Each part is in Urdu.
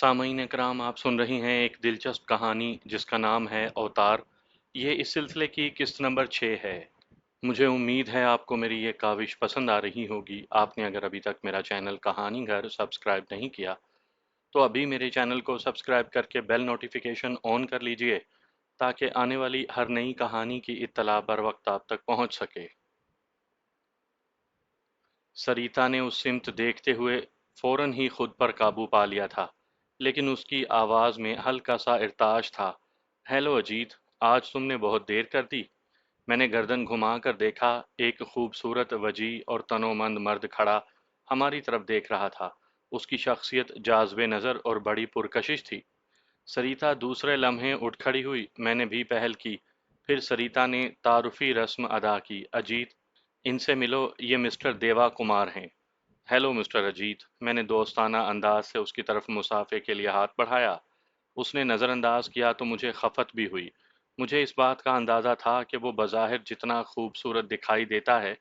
سامعین اکرام، آپ سن رہی ہیں ایک دلچسپ کہانی جس کا نام ہے اوتار۔ یہ اس سلسلے کی قسط نمبر 6 ہے۔ مجھے امید ہے آپ کو میری یہ کاوش پسند آ رہی ہوگی۔ آپ نے اگر ابھی تک میرا چینل کہانی گھر سبسکرائب نہیں کیا تو ابھی میرے چینل کو سبسکرائب کر کے بیل نوٹیفیکیشن آن کر لیجئے تاکہ آنے والی ہر نئی کہانی کی اطلاع بر وقت آپ تک پہنچ سکے۔ سریتا نے اس سمت دیکھتے ہوئے فوراً ہی خود پر قابو پا لیا تھا، لیکن اس کی آواز میں ہلکا سا ارتعاش تھا۔ ہیلو اجیت، آج تم نے بہت دیر کر دی۔ میں نے گردن گھما کر دیکھا، ایک خوبصورت وجیح اور تنومند مرد کھڑا ہماری طرف دیکھ رہا تھا۔ اس کی شخصیت جاذب نظر اور بڑی پرکشش تھی۔ سریتا دوسرے لمحے اٹھ کھڑی ہوئی، میں نے بھی پہل کی۔ پھر سریتا نے تعارفی رسم ادا کی۔ اجیت، ان سے ملو، یہ مسٹر دیوا کمار ہیں۔ ہیلو مسٹر اجیت، میں نے دوستانہ انداز سے اس کی طرف مسافے کے لیے ہاتھ بڑھایا۔ اس نے نظر انداز کیا تو مجھے خفت بھی ہوئی۔ مجھے اس بات کا اندازہ تھا کہ وہ بظاہر جتنا خوبصورت دکھائی دیتا ہے،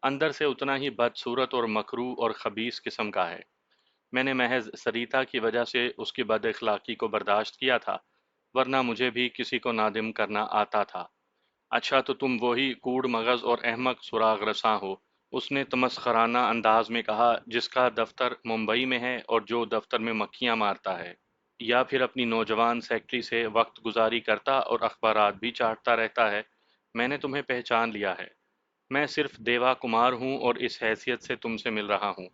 اندر سے اتنا ہی بدصورت اور مکروہ اور خبیث قسم کا ہے۔ میں نے محض سریتا کی وجہ سے اس کی بد اخلاقی کو برداشت کیا تھا، ورنہ مجھے بھی کسی کو نادم کرنا آتا تھا۔ اچھا، تو تم وہی کوڑ مغز اور احمق سراغ رساں ہو، اس نے تمسخرانہ انداز میں کہا، جس کا دفتر ممبئی میں ہے اور جو دفتر میں مکھیاں مارتا ہے، یا پھر اپنی نوجوان سیکٹری سے وقت گزاری کرتا اور اخبارات بھی چاٹتا رہتا ہے۔ میں نے تمہیں پہچان لیا ہے۔ میں صرف دیوا کمار ہوں اور اس حیثیت سے تم سے مل رہا ہوں۔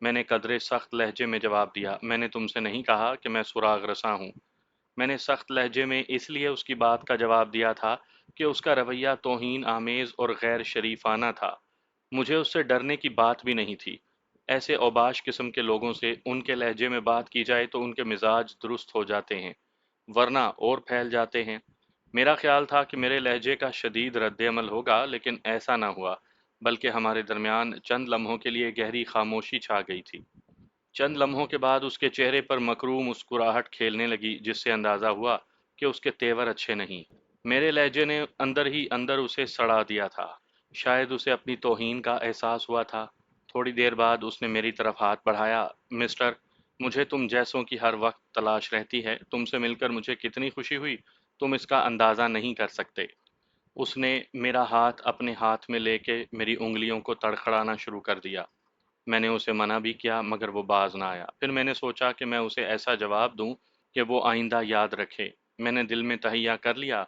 میں نے قدرے سخت لہجے میں جواب دیا۔ میں نے تم سے نہیں کہا کہ میں سراغ رساں ہوں۔ میں نے سخت لہجے میں اس لیے اس کی بات کا جواب دیا تھا کہ اس کا رویہ توہین آمیز اور غیر شریفانہ تھا۔ مجھے اس سے ڈرنے کی بات بھی نہیں تھی۔ ایسے اوباش قسم کے لوگوں سے ان کے لہجے میں بات کی جائے تو ان کے مزاج درست ہو جاتے ہیں، ورنہ اور پھیل جاتے ہیں۔ میرا خیال تھا کہ میرے لہجے کا شدید رد عمل ہوگا، لیکن ایسا نہ ہوا، بلکہ ہمارے درمیان چند لمحوں کے لیے گہری خاموشی چھا گئی تھی۔ چند لمحوں کے بعد اس کے چہرے پر مکروہ مسکراہٹ کھیلنے لگی، جس سے اندازہ ہوا کہ اس کے تیور اچھے نہیں۔ میرے لہجے نے اندر ہی اندر اسے سڑا دیا تھا۔ شاید اسے اپنی توہین کا احساس ہوا تھا۔ تھوڑی دیر بعد اس نے میری طرف ہاتھ بڑھایا۔ مسٹر، مجھے تم جیسوں کی ہر وقت تلاش رہتی ہے۔ تم سے مل کر مجھے کتنی خوشی ہوئی، تم اس کا اندازہ نہیں کر سکتے۔ اس نے میرا ہاتھ اپنے ہاتھ میں لے کے میری انگلیوں کو تڑکھڑانا شروع کر دیا۔ میں نے اسے منع بھی کیا مگر وہ باز نہ آیا۔ پھر میں نے سوچا کہ میں اسے ایسا جواب دوں کہ وہ آئندہ یاد رکھے۔ میں نے دل میں تہیہ کر لیا۔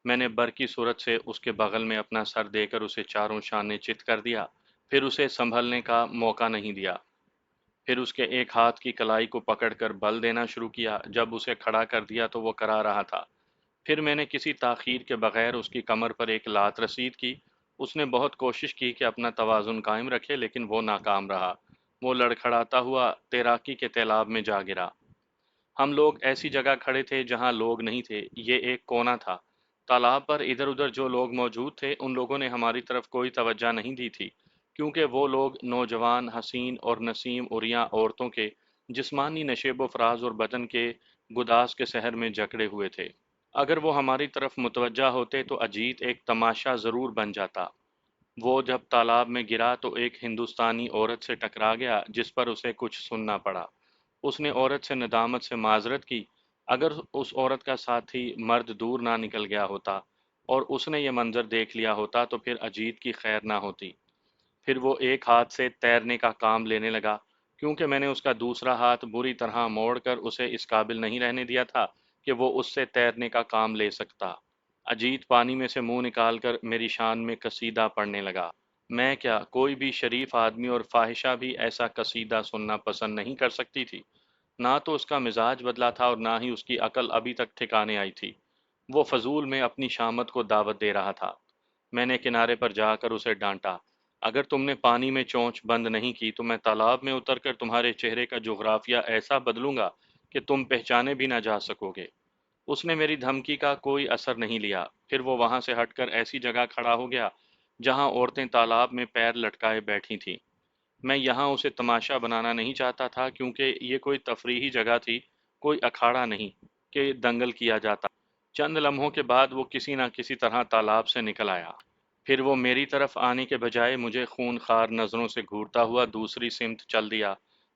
میں نے برقی صورت سے اس کے بغل میں اپنا سر دے کر اسے چاروں شانے چت کر دیا، پھر اسے سنبھلنے کا موقع نہیں دیا۔ پھر اس کے ایک ہاتھ کی کلائی کو پکڑ کر بل دینا شروع کیا۔ جب اسے کھڑا کر دیا تو وہ کرا رہا تھا۔ پھر میں نے کسی تاخیر کے بغیر اس کی کمر پر ایک لات رسید کی۔ اس نے بہت کوشش کی کہ اپنا توازن قائم رکھے، لیکن وہ ناکام رہا۔ وہ لڑکھڑاتا ہوا تیراکی کے تیلاب میں جا گرا۔ ہم لوگ ایسی جگہ کھڑے تھے جہاں لوگ نہیں تھے۔ یہ ایک کونا تھا۔ تالاب پر ادھر ادھر جو لوگ موجود تھے، ان لوگوں نے ہماری طرف کوئی توجہ نہیں دی تھی، کیونکہ وہ لوگ نوجوان، حسین اور نسیم عریاں عورتوں کے جسمانی نشیب و فراز اور بدن کے گداز کے سحر میں جکڑے ہوئے تھے۔ اگر وہ ہماری طرف متوجہ ہوتے تو اجیت ایک تماشا ضرور بن جاتا۔ وہ جب تالاب میں گرا تو ایک ہندوستانی عورت سے ٹکرا گیا، جس پر اسے کچھ سننا پڑا۔ اس نے عورت سے ندامت سے معذرت کی۔ اگر اس عورت کا ساتھی مرد دور نہ نکل گیا ہوتا اور اس نے یہ منظر دیکھ لیا ہوتا تو پھر اجیت کی خیر نہ ہوتی۔ پھر وہ ایک ہاتھ سے تیرنے کا کام لینے لگا، کیونکہ میں نے اس کا دوسرا ہاتھ بری طرح موڑ کر اسے اس قابل نہیں رہنے دیا تھا کہ وہ اس سے تیرنے کا کام لے سکتا۔ اجیت پانی میں سے منہ نکال کر میری شان میں قصیدہ پڑھنے لگا۔ میں کیا، کوئی بھی شریف آدمی اور فاحشہ بھی ایسا قصیدہ سننا پسند نہیں کر سکتی تھی؟ نہ تو اس کا مزاج بدلا تھا اور نہ ہی اس کی عقل ابھی تک ٹھکانے آئی تھی۔ وہ فضول میں اپنی شامت کو دعوت دے رہا تھا۔ میں نے کنارے پر جا کر اسے ڈانٹا۔ اگر تم نے پانی میں چونچ بند نہیں کی تو میں تالاب میں اتر کر تمہارے چہرے کا جغرافیہ ایسا بدلوں گا کہ تم پہچانے بھی نہ جا سکو گے۔ اس نے میری دھمکی کا کوئی اثر نہیں لیا۔ پھر وہ وہاں سے ہٹ کر ایسی جگہ کھڑا ہو گیا جہاں عورتیں تالاب میں پیر لٹکائے بیٹھی تھیں۔ میں یہاں اسے تماشا بنانا نہیں چاہتا تھا، کیونکہ یہ کوئی تفریحی جگہ تھی، کوئی اکھاڑا نہیں کہ دنگل کیا جاتا۔ چند لمحوں کے بعد وہ کسی نہ کسی طرح تالاب سے نکل آیا۔ پھر وہ میری طرف آنے کے بجائے مجھے خون خوار نظروں سے گھورتا ہوا دوسری سمت چل دیا۔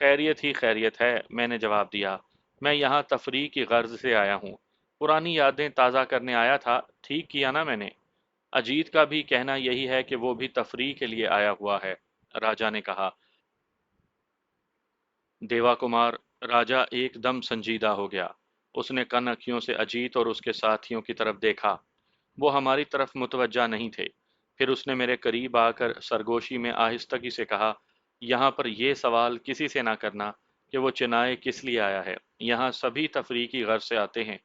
خیریت ہی خیریت ہے، میں نے جواب دیا۔ میں یہاں تفریح کی غرض سے آیا ہوں، پرانی یادیں تازہ کرنے آیا تھا۔ ٹھیک کیا نا میں نے؟ اجیت کا بھی کہنا یہی ہے کہ وہ بھی تفریح کے لیے آیا ہوا ہے، راجا نے کہا۔ دیوا کمار، راجا ایک دم سنجیدہ ہو گیا۔ اس نے کن اکھیوں سے اجیت اور اس کے ساتھیوں کی طرف دیکھا۔ وہ ہماری طرف متوجہ نہیں تھے۔ پھر اس نے میرے قریب آ کر سرگوشی میں آہستگی سے کہا، یہاں پر یہ سوال کسی سے نہ کرنا کہ وہ چنائے کس لیے آیا ہے۔ یہاں سبھی تفریح کی غرض سے آتے ہیں۔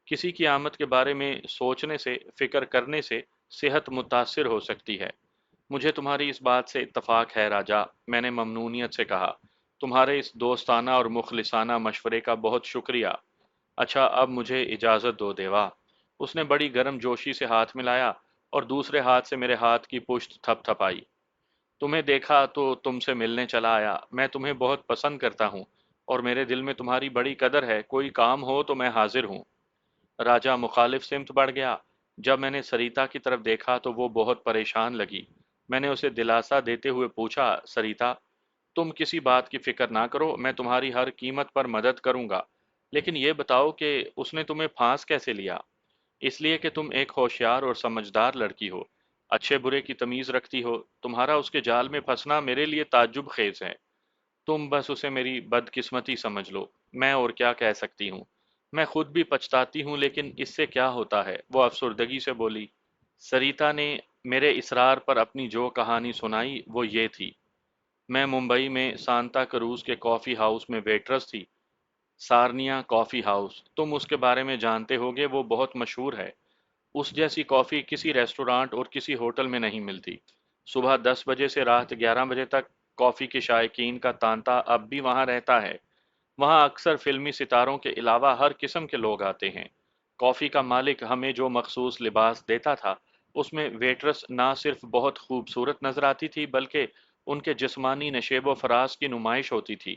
کسی کی آمد کے بارے میں سوچنے سے، فکر کرنے سے صحت متاثر ہو سکتی ہے۔ مجھے تمہاری اس بات سے اتفاق ہے راجا، میں نے ممنونیت سے کہا۔ تمہارے اس دوستانہ اور مخلصانہ مشورے کا بہت شکریہ۔ اچھا اب مجھے اجازت دو دیوا۔ اس نے بڑی گرم جوشی سے ہاتھ ملایا اور دوسرے ہاتھ سے میرے ہاتھ کی پشت تھپ تھپائی۔ تمہیں دیکھا تو تم سے ملنے چلا آیا۔ میں تمہیں بہت پسند کرتا ہوں اور میرے دل میں تمہاری بڑی قدر ہے۔ کوئی کام ہو تو میں حاضر ہوں۔ راجا مخالف سمت بڑھ گیا۔ جب میں نے سریتا کی طرف دیکھا تو وہ بہت پریشان لگی۔ میں نے اسے دلاسا دیتے ہوئے پوچھا، سریتا، تم کسی بات کی فکر نہ کرو، میں تمہاری ہر قیمت پر مدد کروں گا۔ لیکن یہ بتاؤ کہ اس نے تمہیں پھانس کیسے لیا؟ اس لیے کہ تم ایک ہوشیار اور سمجھدار لڑکی ہو، اچھے برے کی تمیز رکھتی ہو۔ تمہارا اس کے جال میں پھنسنا میرے لیے تعجب خیز ہے۔ تم بس اسے میری بدقسمتی سمجھ لو، میں اور کیا کہہ سکتی ہوں؟ میں خود بھی پچھتاتی ہوں، لیکن اس سے کیا ہوتا ہے؟ وہ افسردگی سے بولی۔ سریتا نے میرے اصرار پر اپنی جو کہانی سنائی وہ یہ تھی۔ میں ممبئی میں سانتا کروز کے کافی ہاؤس میں ویٹرس تھی۔ سارنیا کافی ہاؤس، تم اس کے بارے میں جانتے ہوگے، وہ بہت مشہور ہے۔ اس جیسی کافی کسی ریسٹورانٹ اور کسی ہوٹل میں نہیں ملتی۔ صبح 10 بجے سے رات 11 بجے تک کافی کے شائقین کا تانتا اب بھی وہاں رہتا ہے۔ وہاں اکثر فلمی ستاروں کے علاوہ ہر قسم کے لوگ آتے ہیں۔ کافی کا مالک ہمیں جو مخصوص لباس دیتا تھا، اس میں ویٹرس نہ صرف بہت خوبصورت نظر آتی تھی بلکہ ان کے جسمانی نشیب و فراز کی نمائش ہوتی تھی۔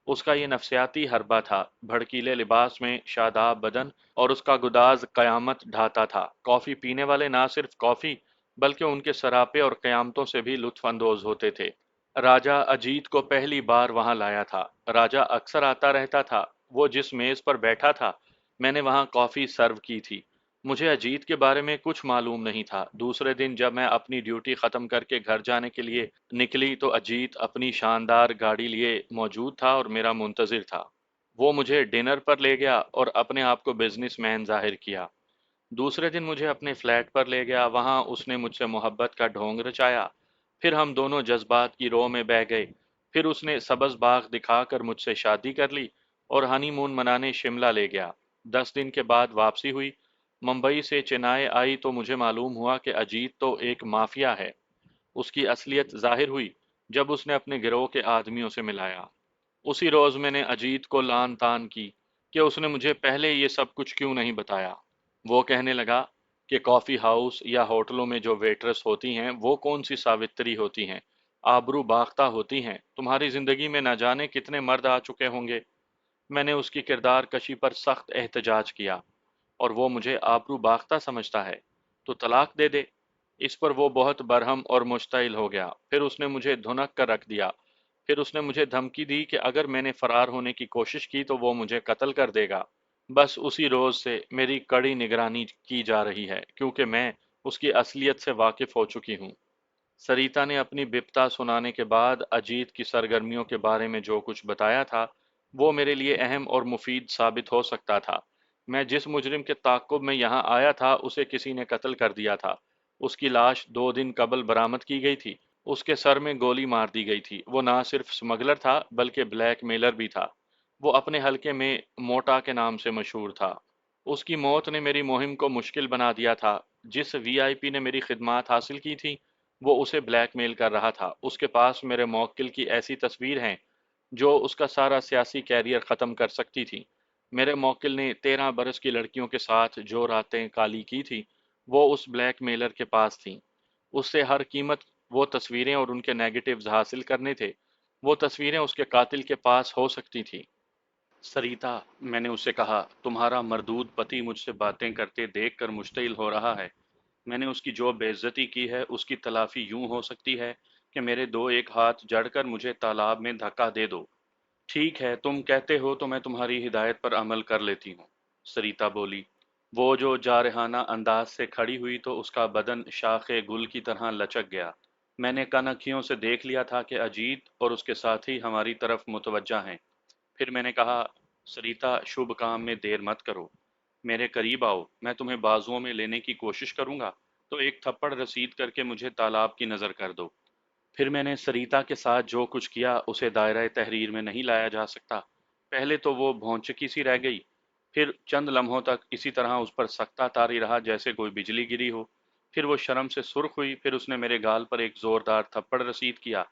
اس کا یہ نفسیاتی حربہ تھا، بھڑکیلے لباس میں شاداب بدن، اور اس کا گداز قیامت ڈھاتا تھا۔ کافی پینے والے نہ صرف کافی بلکہ ان کے سراپے اور قیامتوں سے بھی لطف اندوز ہوتے تھے۔ راجا اجیت کو پہلی بار وہاں لایا تھا۔ راجا اکثر آتا رہتا تھا۔ وہ جس میز پر بیٹھا تھا، میں نے وہاں کافی سرو کی تھی۔ مجھے اجیت کے بارے میں کچھ معلوم نہیں تھا۔ دوسرے دن جب میں اپنی ڈیوٹی ختم کر کے گھر جانے کے لیے نکلی تو اجیت اپنی شاندار گاڑی لیے موجود تھا اور میرا منتظر تھا۔ وہ مجھے ڈنر پر لے گیا اور اپنے آپ کو بزنس مین ظاہر کیا۔ دوسرے دن مجھے اپنے فلیٹ پر لے گیا، وہاں اس نے مجھ سے محبت کا ڈھونگ رچایا۔ پھر ہم دونوں جذبات کی رو میں بہہ گئے۔ پھر اس نے سبز باغ دکھا کر مجھ سے شادی کر لی اور ہنی مون منانے شملہ لے گیا۔ 10 دن کے بعد واپسی ہوئی۔ ممبئی سے چنئی آئی تو مجھے معلوم ہوا کہ اجیت تو ایک مافیا ہے۔ اس کی اصلیت ظاہر ہوئی جب اس نے اپنے گروہ کے آدمیوں سے ملایا۔ اسی روز میں نے اجیت کو لان تان کی کہ اس نے مجھے پہلے یہ سب کچھ کیوں نہیں بتایا۔ وہ کہنے لگا کہ کافی ہاؤس یا ہوٹلوں میں جو ویٹرس ہوتی ہیں وہ کون سی ساوتری ہوتی ہیں، آبرو باختہ ہوتی ہیں۔ تمہاری زندگی میں نہ جانے کتنے مرد آ چکے ہوں گے۔ میں نے اس کی کردار کشی پر سخت احتجاج کیا۔ اور وہ مجھے آبرو باختہ سمجھتا ہے تو طلاق دے دے۔ اس پر وہ بہت برہم اور مشتعل ہو گیا۔ پھر اس نے مجھے دھنک کر رکھ دیا۔ پھر اس نے مجھے دھمکی دی کہ اگر میں نے فرار ہونے کی کوشش کی تو وہ مجھے قتل کر دے گا۔ بس اسی روز سے میری کڑی نگرانی کی جا رہی ہے، کیونکہ میں اس کی اصلیت سے واقف ہو چکی ہوں۔ سریتا نے اپنی بپتا سنانے کے بعد اجیت کی سرگرمیوں کے بارے میں جو کچھ بتایا تھا وہ میرے لیے اہم اور مفید ثابت ہو سکتا تھا۔ میں جس مجرم کے تعاقب میں یہاں آیا تھا اسے کسی نے قتل کر دیا تھا۔ اس کی لاش 2 دن قبل برآمد کی گئی تھی۔ اس کے سر میں گولی مار دی گئی تھی۔ وہ نہ صرف سمگلر تھا بلکہ بلیک میلر بھی تھا۔ وہ اپنے حلقے میں موٹا کے نام سے مشہور تھا۔ اس کی موت نے میری مہم کو مشکل بنا دیا تھا۔ جس وی آئی پی نے میری خدمات حاصل کی تھی وہ اسے بلیک میل کر رہا تھا۔ اس کے پاس میرے موکل کی ایسی تصویر ہیں جو اس کا سارا سیاسی کیریئر ختم کر سکتی تھی۔ میرے موکل نے 13 برس کی لڑکیوں کے ساتھ جو راتیں کالی کی تھی وہ اس بلیک میلر کے پاس تھیں۔ اس سے ہر قیمت وہ تصویریں اور ان کے نیگیٹوز حاصل کرنے تھے۔ وہ تصویریں اس کے قاتل کے پاس ہو سکتی تھی۔ سریتا، میں نے اسے کہا، تمہارا مردود پتی مجھ سے باتیں کرتے دیکھ کر مشتعل ہو رہا ہے۔ میں نے اس کی جو بے عزتی کی ہے اس کی تلافی یوں ہو سکتی ہے کہ میرے 2 ایک ہاتھ جڑ کر مجھے تالاب میں دھکا دے دو۔ ٹھیک ہے، تم کہتے ہو تو میں تمہاری ہدایت پر عمل کر لیتی ہوں، سریتا بولی۔ وہ جو جارحانہ انداز سے کھڑی ہوئی تو اس کا بدن شاخ گل کی طرح لچک گیا۔ میں نے کن اکھیوں سے دیکھ لیا تھا کہ اجیت اور اس کے ساتھی ہماری طرف متوجہ ہیں۔ پھر میں نے کہا، سریتا، شبھ کام میں دیر مت کرو، میرے قریب آؤ، میں تمہیں بازوؤں میں لینے کی کوشش کروں گا تو ایک تھپڑ رسید کر کے مجھے تالاب کی نظر کر دو۔ پھر میں نے سریتا کے ساتھ جو کچھ کیا اسے دائرہ تحریر میں نہیں لایا جا سکتا۔ پہلے تو وہ بھونچکی سی رہ گئی، پھر چند لمحوں تک اسی طرح اس پر سکتہ طاری رہا جیسے کوئی بجلی گری ہو۔ پھر وہ شرم سے سرخ ہوئی، پھر اس نے میرے گال پر ایک زوردار تھپڑ رسید کیا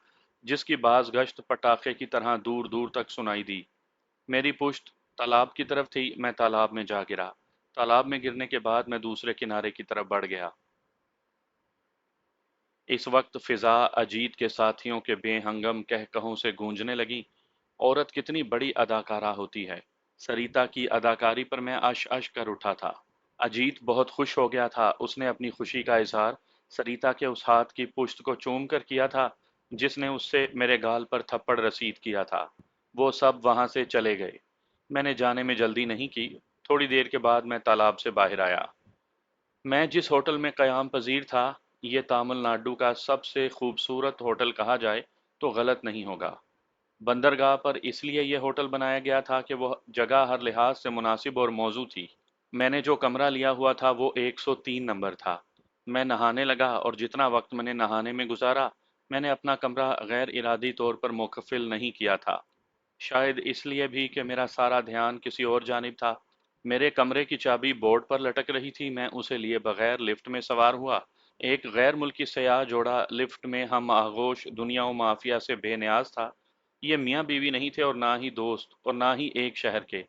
جس کی باز گشت پٹاخے کی طرح دور دور تک سنائی دی۔ میری پشت تالاب کی طرف تھی، میں تالاب میں جا گرا۔ تالاب میں گرنے کے بعد میں دوسرے کنارے کی طرف بڑھ گیا۔ اس وقت فضا اجیت کے ساتھیوں کے بے ہنگم کہوں سے گونجنے لگی۔ عورت کتنی بڑی اداکارہ ہوتی ہے۔ سریتا کی اداکاری پر میں اش اش کر اٹھا تھا۔ اجیت بہت خوش ہو گیا تھا، اس نے اپنی خوشی کا اظہار سریتا کے اس ہاتھ کی پشت کو چوم کر کیا تھا جس نے اس سے میرے گال پر تھپڑ رسید کیا تھا۔ وہ سب وہاں سے چلے گئے۔ میں نے جانے میں جلدی نہیں کی۔ تھوڑی دیر کے بعد میں تالاب سے باہر آیا۔ میں جس ہوٹل میں قیام پذیر تھا، یہ تامل ناڈو کا سب سے خوبصورت ہوٹل کہا جائے تو غلط نہیں ہوگا۔ بندرگاہ پر اس لیے یہ ہوٹل بنایا گیا تھا کہ وہ جگہ ہر لحاظ سے مناسب اور موزوں تھی۔ میں نے جو کمرہ لیا ہوا تھا وہ 103 نمبر تھا۔ میں نہانے لگا اور جتنا وقت میں نے نہانے میں گزارا، میں نے اپنا کمرہ غیر ارادی طور پر مکفل نہیں کیا تھا۔ شاید اس لیے بھی کہ میرا سارا دھیان کسی اور جانب تھا۔ میرے کمرے کی چابی بورڈ پر لٹک رہی تھی، میں اسے لیے بغیر لفٹ میں سوار ہوا۔ ایک غیر ملکی سیاح جوڑا لفٹ میں ہم آغوش دنیا و مافیا سے بے نیاز تھا۔ یہ میاں بیوی نہیں تھے اور نہ ہی دوست اور نہ ہی ایک شہر کے۔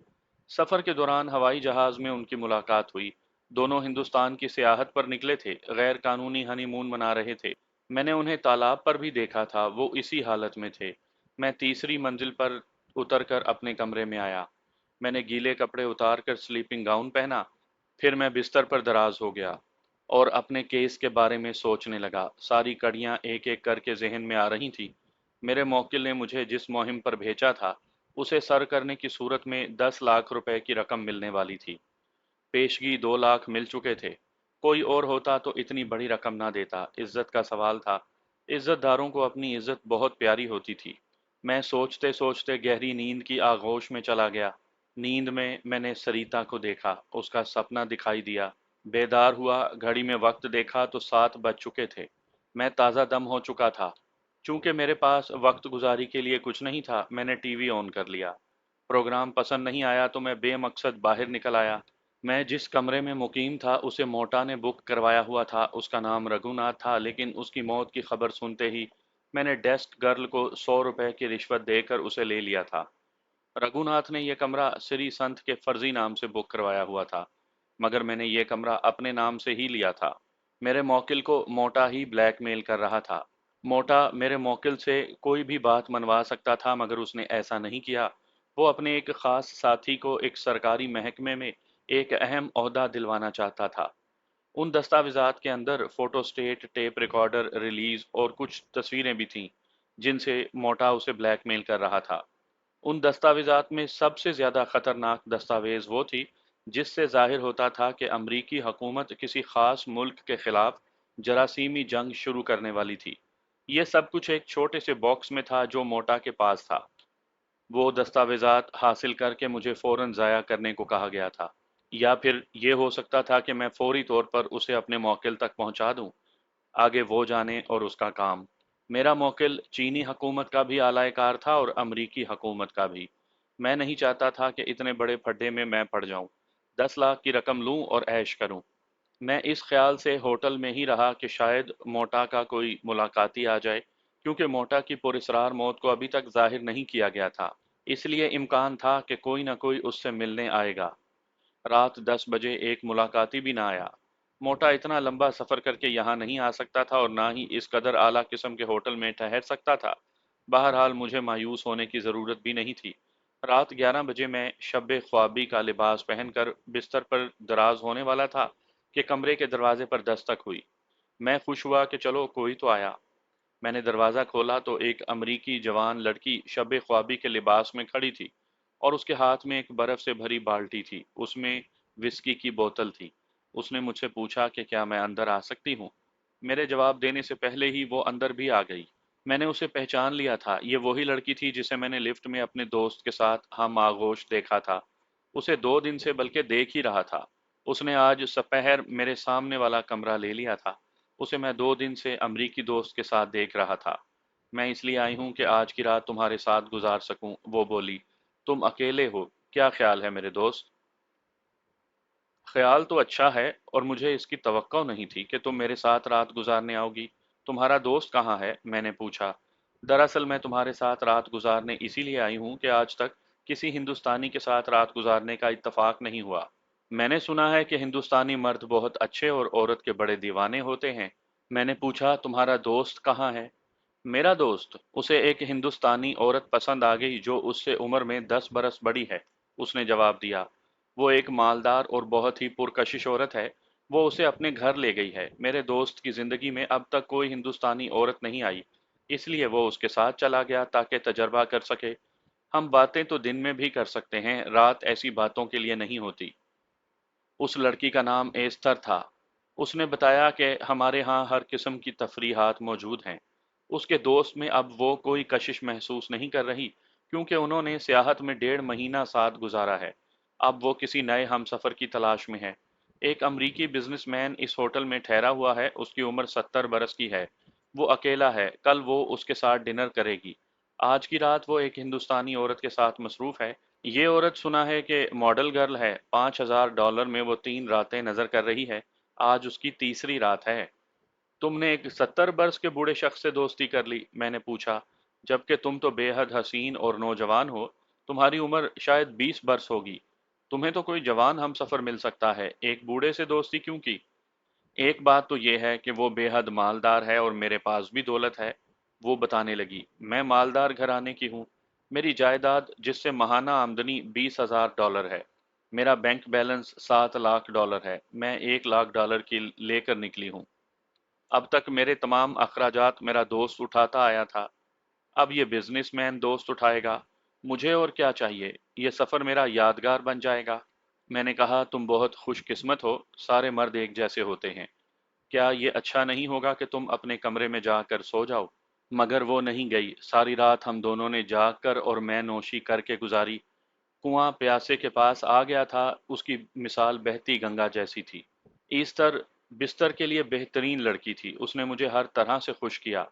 سفر کے دوران ہوائی جہاز میں ان کی ملاقات ہوئی۔ دونوں ہندوستان کی سیاحت پر نکلے تھے، غیر قانونی ہنی مون منا رہے تھے۔ میں نے انہیں تالاب پر بھی دیکھا تھا، وہ اسی حالت میں تھے۔ میں تیسری منزل پر اتر کر اپنے کمرے میں آیا۔ میں نے گیلے کپڑے اتار کر سلیپنگ گاؤن پہنا، پھر میں بستر پر دراز ہو گیا اور اپنے کیس کے بارے میں سوچنے لگا۔ ساری کڑیاں ایک ایک کر کے ذہن میں آ رہی تھیں۔ میرے موکل نے مجھے جس مہم پر بھیجا تھا اسے سر کرنے کی صورت میں 10 لاکھ روپے کی رقم ملنے والی تھی۔ پیشگی 2 لاکھ مل چکے تھے۔ کوئی اور ہوتا تو اتنی بڑی رقم نہ دیتا۔ عزت کا سوال تھا۔ عزت داروں کو اپنی عزت بہت پیاری ہوتی تھی۔ میں سوچتے سوچتے گہری نیند کی آغوش میں چلا گیا۔ نیند میں نے سریتا کو دیکھا، اس کا سپنا دکھائی دیا۔ بیدار ہوا، گھڑی میں وقت دیکھا تو 7 بج چکے تھے۔ میں تازہ دم ہو چکا تھا۔ چونکہ میرے پاس وقت گزاری کے لیے کچھ نہیں تھا، میں نے ٹی وی آن کر لیا۔ پروگرام پسند نہیں آیا تو میں بے مقصد باہر نکل آیا۔ میں جس کمرے میں مقیم تھا اسے موٹا نے بک کروایا ہوا تھا۔ اس کا نام رگھوناتھ تھا، لیکن اس کی موت کی خبر سنتے ہی میں نے ڈیسک گرل کو 100 روپے کی رشوت دے کر اسے لے لیا تھا۔ رگھوناتھ نے یہ کمرہ سری سنت کے فرضی نام سے بک کروایا ہوا تھا، مگر میں نے یہ کمرہ اپنے نام سے ہی لیا تھا۔ میرے موکل کو موٹا ہی بلیک میل کر رہا تھا۔ موٹا میرے موکل سے کوئی بھی بات منوا سکتا تھا، مگر اس نے ایسا نہیں کیا۔ وہ اپنے ایک خاص ساتھی کو ایک سرکاری محکمے میں ایک اہم عہدہ دلوانا چاہتا تھا۔ ان دستاویزات کے اندر photostat, tape recorder, reels اور کچھ تصویریں بھی تھیں جن سے موٹا اسے بلیک میل کر رہا تھا۔ ان دستاویزات میں سب سے زیادہ خطرناک دستاویز وہ تھی جس سے ظاہر ہوتا تھا کہ امریکی حکومت کسی خاص ملک کے خلاف جراثیمی جنگ شروع کرنے والی تھی۔ یہ سب کچھ ایک چھوٹے سے باکس میں تھا جو موٹا کے پاس تھا۔ وہ دستاویزات حاصل کر کے مجھے فوراً ضائع کرنے کو کہا گیا تھا، یا پھر یہ ہو سکتا تھا کہ میں فوری طور پر اسے اپنے موکل تک پہنچا دوں۔ آگے وہ جانے اور اس کا کام۔ میرا موکل چینی حکومت کا بھی اعلی کار تھا اور امریکی حکومت کا بھی۔ میں نہیں چاہتا تھا کہ اتنے بڑے پھڈے میں پڑ جاؤں۔ 10 لاکھ کی رقم لوں اور عیش کروں۔ میں اس خیال سے ہوٹل میں ہی رہا کہ شاید موٹا کا کوئی ملاقاتی آ جائے، کیونکہ موٹا کی پراسرار موت کو ابھی تک ظاہر نہیں کیا گیا تھا، اس لیے امکان تھا کہ کوئی نہ کوئی اس سے ملنے آئے گا۔ رات 10 بجے ایک ملاقاتی بھی نہ آیا۔ موٹا اتنا لمبا سفر کر کے یہاں نہیں آ سکتا تھا اور نہ ہی اس قدر اعلیٰ قسم کے ہوٹل میں ٹھہر سکتا تھا۔ بہرحال مجھے مایوس ہونے کی ضرورت بھی نہیں تھی۔ رات 11 بجے میں شب خوابی کا لباس پہن کر بستر پر دراز ہونے والا تھا کہ کمرے کے دروازے پر دستک ہوئی۔ میں خوش ہوا کہ چلو کوئی تو آیا۔ میں نے دروازہ کھولا تو ایک امریکی جوان لڑکی شب خوابی کے لباس میں کھڑی تھی اور اس کے ہاتھ میں ایک برف سے بھری بالٹی تھی، اس میں وسکی کی بوتل تھی۔ اس نے مجھ سے پوچھا کہ کیا میں اندر آ سکتی ہوں؟ میرے جواب دینے سے پہلے ہی وہ اندر بھی آ گئی۔ میں نے اسے پہچان لیا تھا، یہ وہی لڑکی تھی جسے میں نے لفٹ میں اپنے دوست کے ساتھ ہم آغوش دیکھا تھا۔ اسے 2 دن سے بلکہ دیکھ ہی رہا تھا۔ اس نے آج سپہر میرے سامنے والا کمرہ لے لیا تھا۔ اسے میں 2 دن سے امریکی دوست کے ساتھ دیکھ رہا تھا۔ میں اس لیے آئی ہوں کہ آج کی رات تمہارے ساتھ گزار سکوں، وہ بولی۔ تم اکیلے ہو، کیا خیال ہے میرے دوست؟ خیال تو اچھا ہے، اور مجھے اس کی توقع نہیں تھی کہ تم میرے ساتھ رات گزارنے آؤ گی۔ تمہارا دوست کہاں ہے؟ میں نے پوچھا۔ دراصل میں تمہارے ساتھ رات گزارنے اسی لیے آئی ہوں کہ آج تک کسی ہندوستانی کے ساتھ رات گزارنے کا اتفاق نہیں ہوا۔ میں نے سنا ہے کہ ہندوستانی مرد بہت اچھے اور عورت کے بڑے دیوانے ہوتے ہیں۔ میں نے پوچھا، تمہارا دوست کہاں ہے؟ میرا دوست، اسے ایک ہندوستانی عورت پسند آ گئی جو اس سے عمر میں 10 برس بڑی ہے، اس نے جواب دیا۔ وہ ایک مالدار اور بہت ہی پرکشش عورت ہے۔ وہ اسے اپنے گھر لے گئی ہے۔ میرے دوست کی زندگی میں اب تک کوئی ہندوستانی عورت نہیں آئی، اس لیے وہ اس کے ساتھ چلا گیا تاکہ تجربہ کر سکے۔ ہم باتیں تو دن میں بھی کر سکتے ہیں، رات ایسی باتوں کے لیے نہیں ہوتی۔ اس لڑکی کا نام ایستھر تھا۔ اس نے بتایا کہ ہمارے ہاں ہر قسم کی تفریحات موجود ہیں۔ اس کے دوست میں اب وہ کوئی کشش محسوس نہیں کر رہی، کیونکہ انہوں نے سیاحت میں 1.5 مہینہ ساتھ گزارا ہے۔ اب وہ کسی نئے ہم سفر کی تلاش میں ہے۔ ایک امریکی بزنس مین اس ہوٹل میں ٹھہرا ہوا ہے، اس کی عمر 70 برس کی ہے۔ وہ اکیلا ہے، کل وہ اس کے ساتھ ڈنر کرے گی۔ آج کی رات وہ ایک ہندوستانی عورت کے ساتھ مصروف ہے۔ یہ عورت سنا ہے کہ ماڈل گرل ہے، $5000 میں وہ 3 راتیں نظر کر رہی ہے۔ آج اس کی تیسری رات ہے۔ تم نے ایک 70 برس کے بوڑھے شخص سے دوستی کر لی؟ میں نے پوچھا، جبکہ تم تو بے حد حسین اور نوجوان ہو۔ تمہاری عمر شاید 20 برس ہوگی۔ تمہیں تو کوئی جوان ہم سفر مل سکتا ہے، ایک بوڑھے سے دوستی کیوں کی؟ ایک بات تو یہ ہے کہ وہ بے حد مالدار ہے اور میرے پاس بھی دولت ہے، وہ بتانے لگی۔ میں مالدار گھرانے کی ہوں۔ میری جائیداد، جس سے ماہانہ آمدنی $20,000 ہے۔ میرا بینک بیلنس $7 لاکھ ہے۔ میں $1 لاکھ کی لے کر نکلی ہوں۔ اب تک میرے تمام اخراجات میرا دوست اٹھاتا آیا تھا۔ اب یہ بزنس مین دوست اٹھائے گا۔ مجھے اور کیا چاہیے؟ یہ سفر میرا یادگار بن جائے گا۔ میں نے کہا، تم بہت خوش قسمت ہو، سارے مرد ایک جیسے ہوتے ہیں۔ کیا یہ اچھا نہیں ہوگا کہ تم اپنے کمرے میں جا کر سو جاؤ؟ مگر وہ نہیں گئی۔ ساری رات ہم دونوں نے جاگ کر اور میں نوشی کر کے گزاری۔ کنواں پیاسے کے پاس آ گیا تھا، اس کی مثال بہتی گنگا جیسی تھی۔ ایسٹر بستر کے لیے بہترین لڑکی تھی، اس نے مجھے ہر طرح سے خوش کیا۔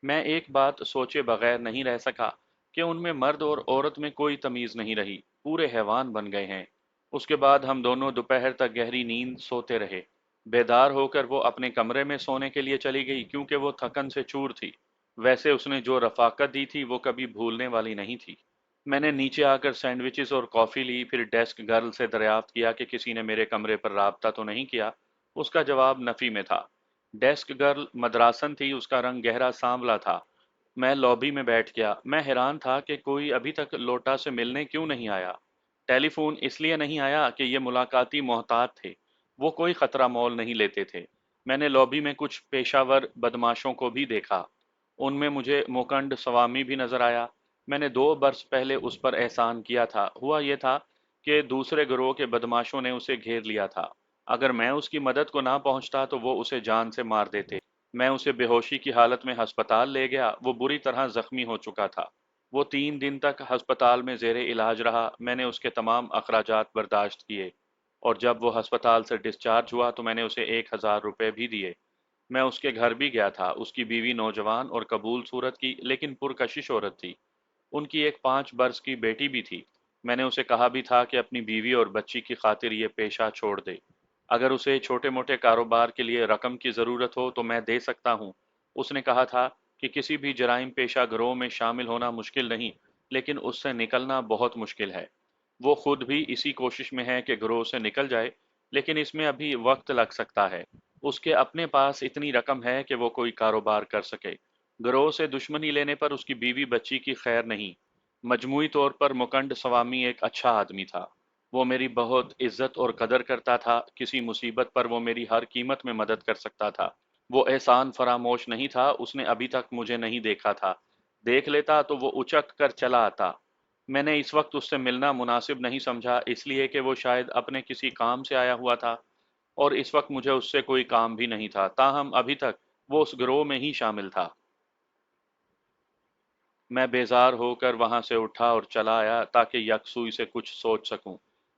میں ایک بات سوچے بغیر نہیں رہ سکا کہ ان میں مرد اور عورت میں کوئی تمیز نہیں رہی، پورے حیوان بن گئے ہیں۔ اس کے بعد ہم دونوں دوپہر تک گہری نیند سوتے رہے۔ بیدار ہو کر وہ اپنے کمرے میں سونے کے لیے چلی گئی کیونکہ وہ تھکن سے چور تھی۔ ویسے اس نے جو رفاقت دی تھی وہ کبھی بھولنے والی نہیں تھی۔ میں نے نیچے آ کر سینڈوچز اور کافی لی، پھر ڈیسک گرل سے دریافت کیا کہ کسی نے میرے کمرے پر رابطہ تو نہیں کیا۔ اس کا جواب نفی میں تھا۔ ڈیسک گرل مدراسن تھی، اس کا رنگ گہرا سانولا تھا۔ میں لابی میں بیٹھ گیا۔ میں حیران تھا کہ کوئی ابھی تک لوٹا سے ملنے کیوں نہیں آیا۔ ٹیلی فون اس لیے نہیں آیا کہ یہ ملاقاتی محتاط تھے، وہ کوئی خطرہ مول نہیں لیتے تھے۔ میں نے لابی میں کچھ پیشہ ور بدماشوں کو بھی دیکھا، ان میں مجھے موکنڈ سوامی بھی نظر آیا۔ میں نے 2 برس پہلے اس پر احسان کیا تھا۔ ہوا یہ تھا کہ دوسرے گروہ کے بدماشوں نے اسے گھیر لیا تھا۔ اگر میں اس کی مدد کو نہ پہنچتا تو وہ اسے جان سے مار دیتے۔ میں اسے بے ہوشی کی حالت میں ہسپتال لے گیا، وہ بری طرح زخمی ہو چکا تھا۔ وہ 3 دن تک ہسپتال میں زیر علاج رہا۔ میں نے اس کے تمام اخراجات برداشت کیے، اور جب وہ ہسپتال سے ڈسچارج ہوا تو میں نے اسے $1000 بھی دیے۔ میں اس کے گھر بھی گیا تھا۔ اس کی بیوی نوجوان اور قبول صورت کی لیکن پرکشش عورت تھی۔ ان کی ایک 5 برس کی بیٹی بھی تھی۔ میں نے اسے کہا بھی تھا کہ اپنی بیوی اور بچی کی خاطر یہ پیشہ چھوڑ دے۔ اگر اسے چھوٹے موٹے کاروبار کے لیے رقم کی ضرورت ہو تو میں دے سکتا ہوں۔ اس نے کہا تھا کہ کسی بھی جرائم پیشہ گروہ میں شامل ہونا مشکل نہیں، لیکن اس سے نکلنا بہت مشکل ہے۔ وہ خود بھی اسی کوشش میں ہے کہ گروہ سے نکل جائے، لیکن اس میں ابھی وقت لگ سکتا ہے۔ اس کے اپنے پاس اتنی رقم ہے کہ وہ کوئی کاروبار کر سکے۔ گروہ سے دشمنی لینے پر اس کی بیوی بچی کی خیر نہیں۔ مجموعی طور پر مکنڈ سوامی ایک اچھا آدمی تھا۔ وہ میری بہت عزت اور قدر کرتا تھا، کسی مصیبت پر وہ میری ہر قیمت میں مدد کر سکتا تھا۔ وہ احسان فراموش نہیں تھا، اس نے ابھی تک مجھے نہیں دیکھا تھا، دیکھ لیتا تو وہ اچک کر چلا آتا۔ میں نے اس وقت اس سے ملنا مناسب نہیں سمجھا، اس لیے کہ وہ شاید اپنے کسی کام سے آیا ہوا تھا، اور اس وقت مجھے اس سے کوئی کام بھی نہیں تھا، تاہم ابھی تک وہ اس گروہ میں ہی شامل تھا۔ میں بیزار ہو کر وہاں سے اٹھا اور چلا آیا تاکہ یکسوئی سے کچھ سوچ سکوں۔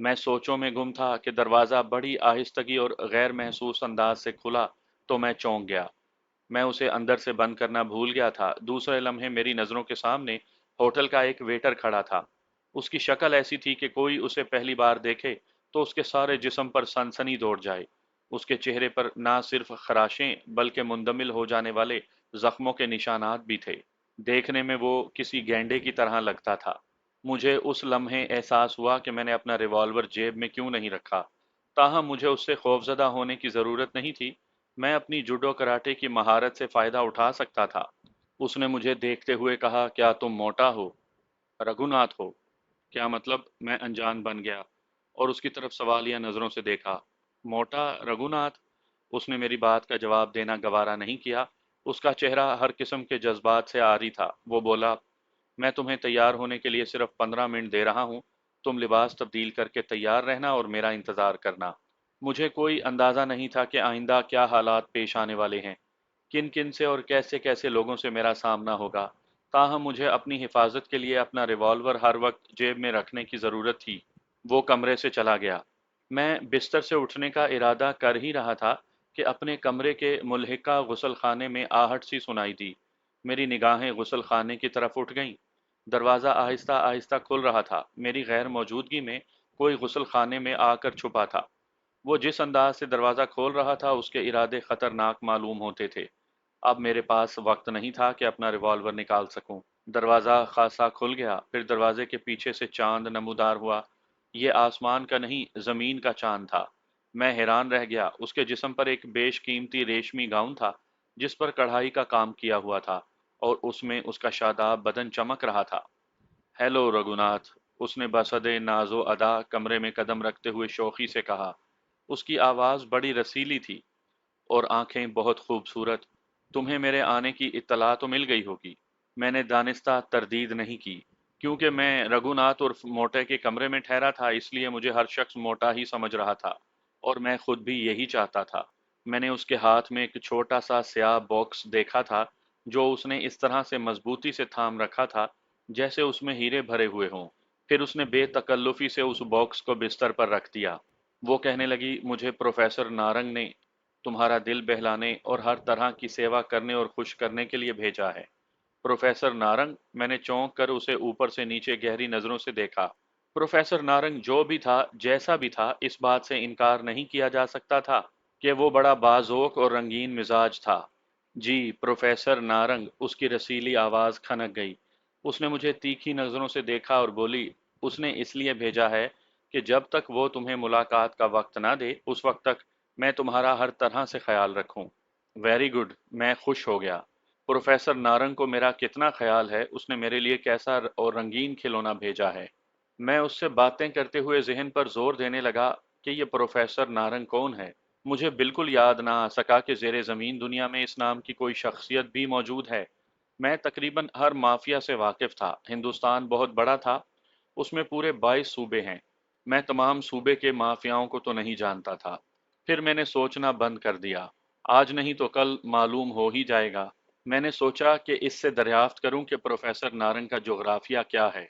میں سوچوں میں گم تھا کہ دروازہ بڑی آہستگی اور غیر محسوس انداز سے کھلا تو میں چونک گیا۔ میں اسے اندر سے بند کرنا بھول گیا تھا۔ دوسرے لمحے میری نظروں کے سامنے ہوٹل کا ایک ویٹر کھڑا تھا۔ اس کی شکل ایسی تھی کہ کوئی اسے پہلی بار دیکھے تو اس کے سارے جسم پر سنسنی دوڑ جائے۔ اس کے چہرے پر نہ صرف خراشیں بلکہ مندمل ہو جانے والے زخموں کے نشانات بھی تھے۔ دیکھنے میں وہ کسی گینڈے کی طرح لگتا تھا۔ مجھے اس لمحے احساس ہوا کہ میں نے اپنا ریوالور جیب میں کیوں نہیں رکھا۔ تاہم مجھے اس سے خوفزدہ ہونے کی ضرورت نہیں تھی۔ میں اپنی جوڈو کراٹے کی مہارت سے فائدہ اٹھا سکتا تھا۔ اس نے مجھے دیکھتے ہوئے کہا، کیا تم موٹا ہو؟ رگھوناتھ ہو؟ کیا مطلب؟ میں انجان بن گیا اور اس کی طرف سوالیہ نظروں سے دیکھا۔ موٹا رگھوناتھ؟ اس نے میری بات کا جواب دینا گوارا نہیں کیا۔ اس کا چہرہ ہر قسم کے جذبات سے عاری تھا۔ وہ بولا، میں تمہیں تیار ہونے کے لیے صرف 15 منٹ دے رہا ہوں۔ تم لباس تبدیل کر کے تیار رہنا اور میرا انتظار کرنا۔ مجھے کوئی اندازہ نہیں تھا کہ آئندہ کیا حالات پیش آنے والے ہیں، کن کن سے اور کیسے کیسے لوگوں سے میرا سامنا ہوگا۔ تاہم مجھے اپنی حفاظت کے لیے اپنا ریوالور ہر وقت جیب میں رکھنے کی ضرورت تھی۔ وہ کمرے سے چلا گیا۔ میں بستر سے اٹھنے کا ارادہ کر ہی رہا تھا کہ اپنے کمرے کے ملحقہ غسل خانے میں آہٹ سی سنائی دی۔ میری نگاہیں غسل خانے کی طرف اٹھ گئیں۔ دروازہ آہستہ آہستہ کھل رہا تھا۔ میری غیر موجودگی میں کوئی غسل خانے میں آ کر چھپا تھا۔ وہ جس انداز سے دروازہ کھول رہا تھا اس کے ارادے خطرناک معلوم ہوتے تھے۔ اب میرے پاس وقت نہیں تھا کہ اپنا ریوالور نکال سکوں۔ دروازہ خاصا کھل گیا، پھر دروازے کے پیچھے سے چاند نمودار ہوا۔ یہ آسمان کا نہیں، زمین کا چاند تھا۔ میں حیران رہ گیا۔ اس کے جسم پر ایک بیش قیمتی ریشمی گاؤن تھا جس پر کڑھائی کا کام کیا ہوا تھا، اور اس میں اس کا شاداب بدن چمک رہا تھا۔ ہیلو رگھوناتھ، اس نے بصد ناز و ادا کمرے میں قدم رکھتے ہوئے شوخی سے کہا۔ اس کی آواز بڑی رسیلی تھی اور آنکھیں بہت خوبصورت۔ تمہیں میرے آنے کی اطلاع تو مل گئی ہوگی۔ میں نے دانستہ تردید نہیں کی، کیونکہ میں رگھوناتھ عرف موٹے کے کمرے میں ٹھہرا تھا، اس لیے مجھے ہر شخص موٹا ہی سمجھ رہا تھا، اور میں خود بھی یہی چاہتا تھا۔ میں نے اس کے ہاتھ میں ایک چھوٹا سا سیاہ باکس دیکھا تھا جو اس نے اس طرح سے مضبوطی سے تھام رکھا تھا جیسے اس میں ہیرے بھرے ہوئے ہوں۔ پھر اس نے بے تکلفی سے اس باکس کو بستر پر رکھ دیا۔ وہ کہنے لگی، مجھے پروفیسر نارنگ نے تمہارا دل بہلانے اور ہر طرح کی سیوا کرنے اور خوش کرنے کے لیے بھیجا ہے۔ پروفیسر نارنگ؟ میں نے چونک کر اسے اوپر سے نیچے گہری نظروں سے دیکھا۔ پروفیسر نارنگ جو بھی تھا، جیسا بھی تھا، اس بات سے انکار نہیں کیا جا سکتا تھا کہ وہ بڑا باذوق اور رنگین مزاج تھا۔ جی، پروفیسر نارنگ، اس کی رسیلی آواز کھنک گئی۔ اس نے مجھے تیکھی نظروں سے دیکھا اور بولی، اس نے اس لیے بھیجا ہے کہ جب تک وہ تمہیں ملاقات کا وقت نہ دے، اس وقت تک میں تمہارا ہر طرح سے خیال رکھوں۔ ویری گڈ، میں خوش ہو گیا۔ پروفیسر نارنگ کو میرا کتنا خیال ہے، اس نے میرے لیے کیسا اور رنگین کھلونا بھیجا ہے۔ میں اس سے باتیں کرتے ہوئے ذہن پر زور دینے لگا کہ یہ پروفیسر نارنگ کون ہے۔ مجھے بالکل یاد نہ آ سکا کہ زیر زمین دنیا میں اس نام کی کوئی شخصیت بھی موجود ہے۔ میں تقریباً ہر مافیا سے واقف تھا۔ ہندوستان بہت بڑا تھا، اس میں پورے 22 صوبے ہیں۔ میں تمام صوبے کے مافیاؤں کو تو نہیں جانتا تھا۔ پھر میں نے سوچنا بند کر دیا۔ آج نہیں تو کل معلوم ہو ہی جائے گا۔ میں نے سوچا کہ اس سے دریافت کروں کہ پروفیسر نارنگ کا جغرافیہ کیا ہے،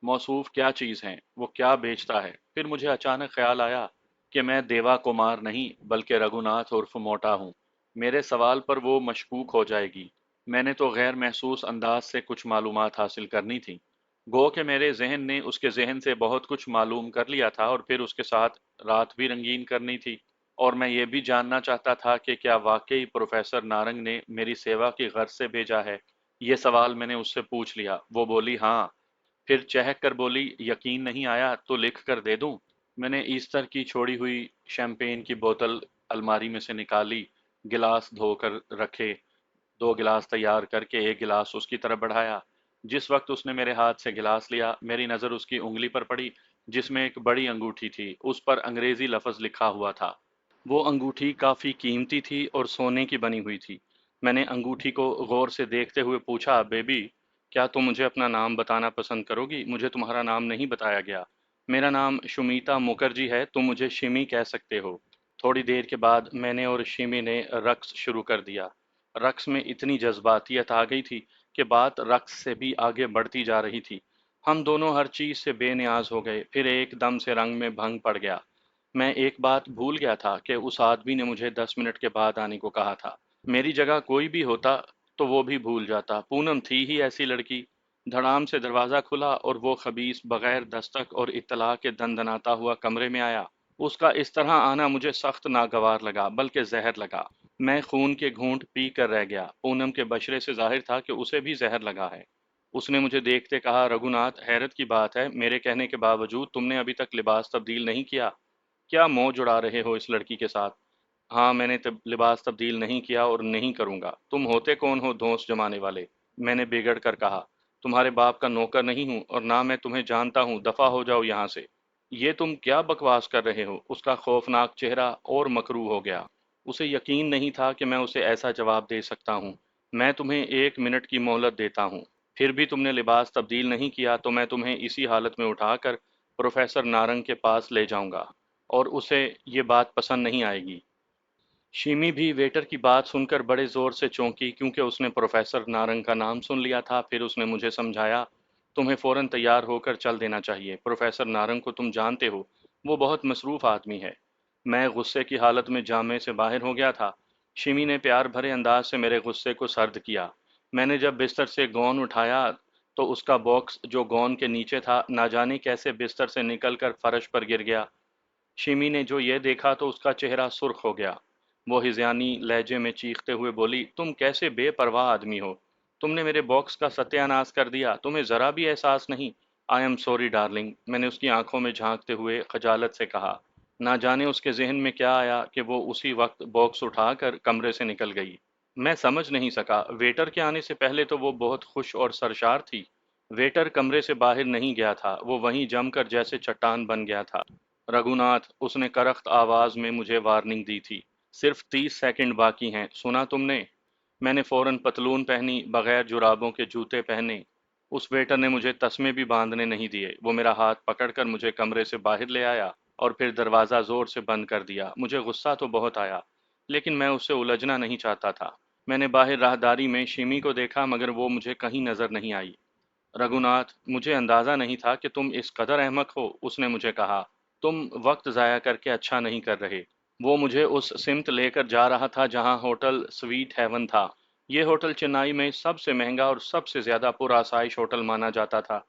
موصوف کیا چیز ہیں، وہ کیا بیچتا ہے۔ پھر مجھے اچانک خیال آیا کہ میں دیوا کمار نہیں بلکہ رگھوناتھ عرف موٹا ہوں۔ میرے سوال پر وہ مشکوک ہو جائے گی۔ میں نے تو غیر محسوس انداز سے کچھ معلومات حاصل کرنی تھی۔ گو کہ میرے ذہن نے اس کے ذہن سے بہت کچھ معلوم کر لیا تھا، اور پھر اس کے ساتھ رات بھی رنگین کرنی تھی۔ اور میں یہ بھی جاننا چاہتا تھا کہ کیا واقعی پروفیسر نارنگ نے میری سیوا کی غرض سے بھیجا ہے۔ یہ سوال میں نے اس سے پوچھ لیا۔ وہ بولی، ہاں۔ پھر چہک کر بولی، یقین نہیں آیا تو لکھ کر دے دوں؟ میں نے ایسٹر کی چھوڑی ہوئی شیمپین کی بوتل الماری میں سے نکالی، گلاس دھو کر رکھے، 2 گلاس تیار کر کے ایک گلاس اس کی طرف بڑھایا۔ جس وقت اس نے میرے ہاتھ سے گلاس لیا میری نظر اس کی انگلی پر پڑی جس میں ایک بڑی انگوٹھی تھی، اس پر انگریزی لفظ لکھا ہوا تھا۔ وہ انگوٹھی کافی قیمتی تھی اور سونے کی بنی ہوئی تھی۔ میں نے انگوٹھی کو غور سے دیکھتے ہوئے پوچھا، بیبی، کیا تم مجھے اپنا نام بتانا پسند کرو گی؟ مجھے تمہارا نام نہیں بتایا گیا۔ میرا نام شمیتا مکرجی ہے، تم مجھے شمی کہہ سکتے ہو۔ تھوڑی دیر کے بعد میں نے اور شمی نے رقص شروع کر دیا۔ رقص میں اتنی جذباتیت آ گئی تھی کہ بات رقص سے بھی آگے بڑھتی جا رہی تھی۔ ہم دونوں ہر چیز سے بے نیاز ہو گئے، پھر ایک دم سے رنگ میں بھنگ پڑ گیا۔ میں ایک بات بھول گیا تھا کہ اس آدمی نے مجھے 10 منٹ کے بعد آنے کو کہا تھا۔ میری جگہ کوئی بھی ہوتا تو وہ بھی بھول جاتا، پونم تھی ہی ایسی لڑکی۔ دھڑام سے دروازہ کھلا اور وہ خبیث بغیر دستک اور اطلاع کے دندناتا ہوا کمرے میں آیا۔ اس کا اس طرح آنا مجھے سخت ناگوار لگا، بلکہ زہر لگا۔ میں خون کے گھونٹ پی کر رہ گیا۔ پونم کے بشرے سے ظاہر تھا کہ اسے بھی زہر لگا ہے۔ اس نے مجھے دیکھتے کہا، رگھوناتھ، حیرت کی بات ہے، میرے کہنے کے باوجود تم نے ابھی تک لباس تبدیل نہیں کیا۔ کیا موج اڑا رہے ہو اس لڑکی کے ساتھ؟ ہاں، میں نے لباس تبدیل نہیں کیا اور نہیں کروں گا۔ تم ہوتے کون ہو دھونس جمانے والے؟ میں نے بگڑ کر کہا، تمہارے باپ کا نوکر نہیں ہوں اور نہ میں تمہیں جانتا ہوں، دفع ہو جاؤ یہاں سے۔ یہ تم کیا بکواس کر رہے ہو؟ اس کا خوفناک چہرہ اور مکروہ ہو گیا۔ اسے یقین نہیں تھا کہ میں اسے ایسا جواب دے سکتا ہوں۔ میں تمہیں 1 منٹ کی مہلت دیتا ہوں، پھر بھی تم نے لباس تبدیل نہیں کیا تو میں تمہیں اسی حالت میں اٹھا کر پروفیسر نارنگ کے پاس لے جاؤں گا اور اسے یہ بات پسند نہیں آئے گی۔ شیمی بھی ویٹر کی بات سن کر بڑے زور سے چونکی کیونکہ اس نے پروفیسر نارنگ کا نام سن لیا تھا۔ پھر اس نے مجھے سمجھایا، تمہیں فوراً تیار ہو کر چل دینا چاہیے، پروفیسر نارنگ کو تم جانتے ہو، وہ بہت مصروف آدمی ہے۔ میں غصے کی حالت میں جامے سے باہر ہو گیا تھا۔ شیمی نے پیار بھرے انداز سے میرے غصے کو سرد کیا۔ میں نے جب بستر سے گون اٹھایا تو اس کا باکس جو گون کے نیچے تھا نہ جانے کیسے بستر سے نکل کر فرش پر گر گیا۔ شیمی نے جو یہ دیکھا تو اس کا چہرہ سرخ ہو گیا۔ وہ ہذیانی لہجے میں چیختے ہوئے بولی، تم کیسے بے پرواہ آدمی ہو؟ تم نے میرے باکس کا ستیہ ناش کر دیا، تمہیں ذرا بھی احساس نہیں؟ آئی ایم سوری ڈارلنگ، میں نے اس کی آنکھوں میں جھانکتے ہوئے خجالت سے کہا۔ نہ جانے اس کے ذہن میں کیا آیا کہ وہ اسی وقت باکس اٹھا کر کمرے سے نکل گئی۔ میں سمجھ نہیں سکا، ویٹر کے آنے سے پہلے تو وہ بہت خوش اور سرشار تھی۔ ویٹر کمرے سے باہر نہیں گیا تھا، وہ وہیں جم کر جیسے چٹان بن گیا تھا۔ رگھوناتھ، اس نے کرخت آواز میں مجھے وارننگ دی تھی، صرف 30 سیکنڈ باقی ہیں، سنا تم نے؟ میں نے فوراً پتلون پہنی، بغیر جرابوں کے جوتے پہنے۔ اس ویٹر نے مجھے تسمے بھی باندھنے نہیں دیے، وہ میرا ہاتھ پکڑ کر مجھے کمرے سے باہر لے آیا اور پھر دروازہ زور سے بند کر دیا۔ مجھے غصہ تو بہت آیا، لیکن میں اس سے الجھنا نہیں چاہتا تھا۔ میں نے باہر راہداری میں شیمی کو دیکھا مگر وہ مجھے کہیں نظر نہیں آئی۔ رگھوناتھ، مجھے اندازہ نہیں تھا کہ تم اس قدر احمق ہو، اس نے مجھے کہا۔ تم وقت ضائع کر کے اچھا نہیں کر رہے۔ وہ مجھے اس سمت لے کر جا رہا تھا جہاں ہوٹل سویٹ ہیون تھا۔ یہ ہوٹل چنائی میں سب سے مہنگا اور سب سے زیادہ پر آسائش ہوٹل مانا جاتا تھا۔